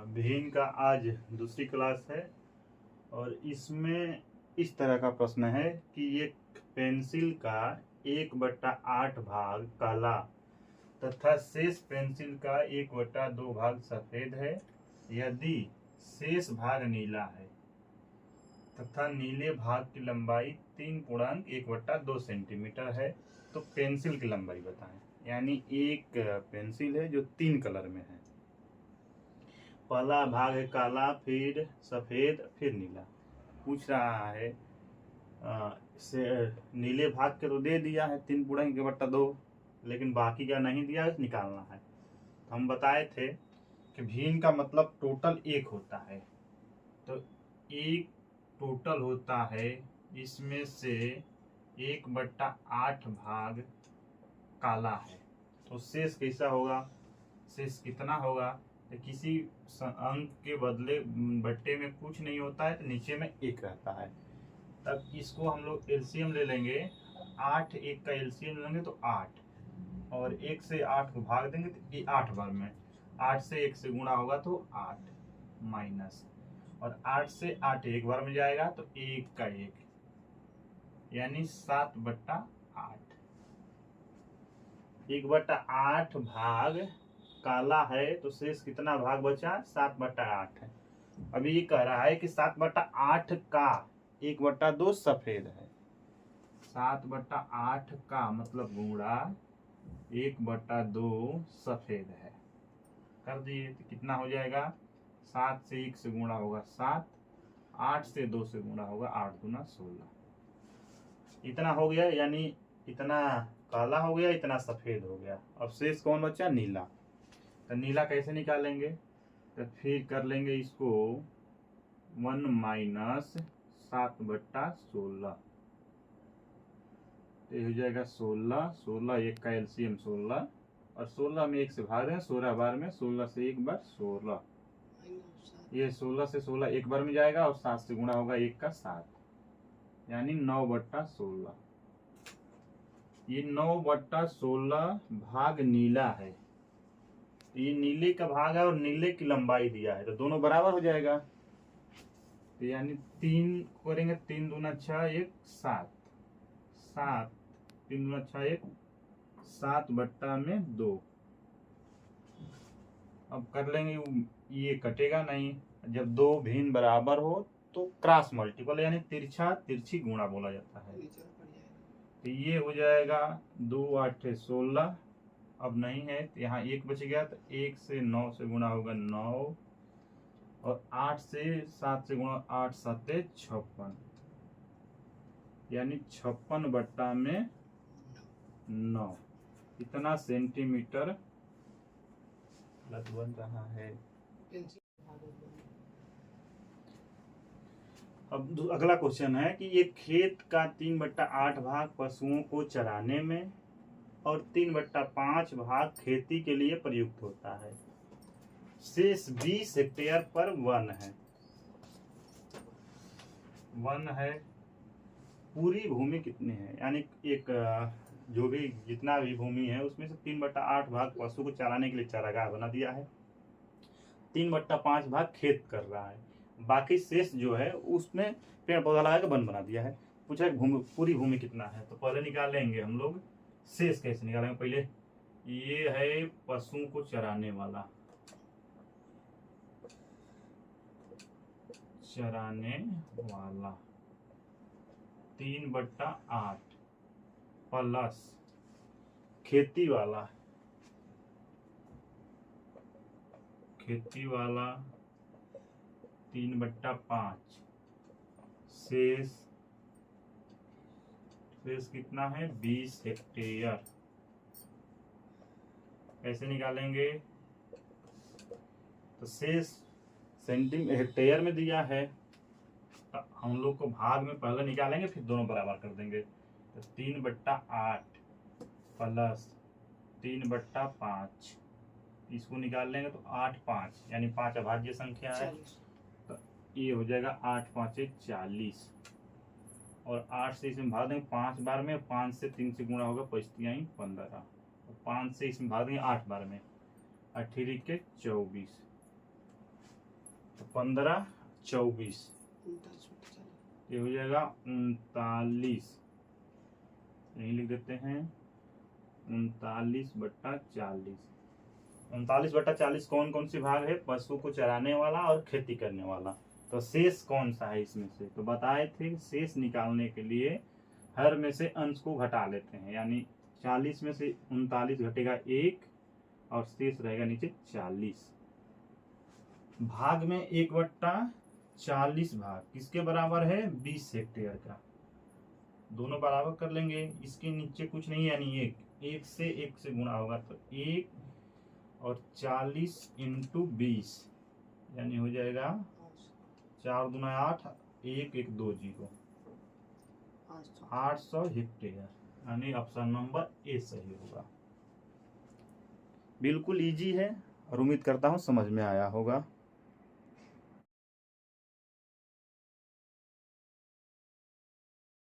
भिन्न का आज दूसरी क्लास है और इसमें इस तरह का प्रश्न है कि एक पेंसिल का 1/8 भाग काला तथा शेष पेंसिल का 1/2 भाग सफेद है। यदि शेष भाग नीला है तथा नीले भाग की लंबाई 3 × 1/2 सेंटीमीटर है तो पेंसिल की लंबाई बताएं। यानी एक पेंसिल है जो 3 कलर में है। पहला भाग है काला, फिर सफेद, फिर नीला। पूछ रहा है से नीले भाग के तो दे दिया है 3 × 1/2, लेकिन बाकी का नहीं दिया है, निकालना है। हम बताए थे कि भिन्न का मतलब टोटल 1 होता है, तो 1 टोटल होता है, इसमें से 1/8 भाग काला है, तो शेष कैसा होगा, शेष कितना होगा। तो किसी अंक के बदले बट्टे में कुछ नहीं होता है, तो नीचे में 1 रहता है। तब इसको हम लोग एलसीएम ले लेंगे, 8 1 का एलसीएम लेंगे तो 8, और 1 से 8 को भाग देंगे तो 8 बार में 8 से 1 से गुणा होगा तो 8 माइनस, और 8 से 8 एक बार में जाएगा तो 1 का 1, यानी 7/8। 1/8 भाग काला है तो शेष कितना भाग बचा, 7/8 है। अभी ये कह रहा है कि 7/8 का 1/2 सफेद है। 7/8 का मतलब गुणा 1/2 सफेद है। कर दिए तो कितना हो जाएगा, 7 से 1 से गुणा होगा 7, 8 से 2 से गुणा होगा 8 × 16। इतना हो गया, यानी इतना काला हो गया, इतना सफेद हो गया। अब शेष कौन बचा, नीला। तो नीला कैसे निकालेंगे, तो फिर कर लेंगे इसको 1 - 7/16, तो हो जाएगा 16। 16 1 का एलसीएम 16, और 16 में 1 से भाग दें, 16 बार में 16 से 1 बार 16, ये 16 से 16 एक बार में जाएगा, और 7 से गुणा होगा 1 का 7, यानी 9/16। ये 9/16 भाग नीला है। ये नीले का भाग है और नीले की लंबाई दिया है, तो दोनों बराबर हो जाएगा। तो यानी 3 करेंगे, 3 दूना 6 1 7, 7 3 दूना 6 1 7/2। अब कर लेंगे, ये कटेगा नहीं। जब दो भिन्न बराबर हो तो क्रॉस मल्टीपल, यानी तिरछा तिरछी गुणा बोला जाता है। तो ये हो जाएगा 2 8 16, अब नहीं है तो यहाँ 1 बच गया, तो 1 से 9 से गुणा होगा 9, और 8 से 7 से गुणा 8 7 56, यानी 56/9 इतना सेंटीमीटर बन रहा है। अब अगला क्वेश्चन है कि ये खेत का 3/8 भाग पशुओं को चराने में और 3/5 भाग खेती के लिए प्रयुक्त होता है। शेष 20 हेक्टेयर पर वन है। वन है, पूरी भूमि कितनी है, यानी एक जो भी जितना भी भूमि है उसमें से 3/8 भाग पशु को चराने के लिए चारागाह बना दिया है, 3/5 भाग खेत कर रहा है, बाकी शेष जो है उसमें पेड़ पौधा लगा के वन बना दिया है। पूछा है पूरी भूमि कितना है, तो पहले निकालेंगे हम लोग शेष। कैसे निकालेंगे, पहले ये है पशुओं को चराने वाला, चराने वाला 3/8 प्लस खेती वाला, खेती वाला 3/5, शेष कितना है, 20 हेक्टेयर। कैसे निकालेंगे, तो शेष हेक्टेयर में दिया है, तो हम लोग को भाग में पहले निकालेंगे, फिर दोनों बराबर कर देंगे। तो 3/8 प्लस 3/5, इसको निकाल लेंगे तो 8 5, यानी 5 अभाज्य संख्या है, तो ये हो जाएगा 8 5 40, और 8 से इसमें भाग देंगे 5 बार में, 5 से 3 से गुणा होगा 5 × 15, 5 से इसमें भाग देंगे 8 बार में, 18 के 24, तो 15 24 ये हो जाएगा 39, यही लिख देते हैं 39/40। 39/40 कौन कौन सी भाग है? पशु को चराने वाला और खेती करने वाला। तो शेष कौन सा है इसमें से? तो बताए थे शेष निकालने के लिए हर में से अंश को घटा लेते हैं, यानी 40 में से 39 घटेगा 1 और शेष रहेगा नीचे 40। भाग में 1/40 भाग किसके बराबर है? 20 हेक्टेयर का। दोनों बराबर कर लेंगे, इसके नीचे कुछ नहीं यानी 1 से 1 से गुणा होगा तो 1 और 40 × 20 यानी हो जाएगा 4 दूना 8, 1 1 2 0 800 हेक्टेयर, यानी ऑप्शन नंबर ए सही होगा। बिल्कुल इजी है और उम्मीद करता हूँ समझ में आया होगा।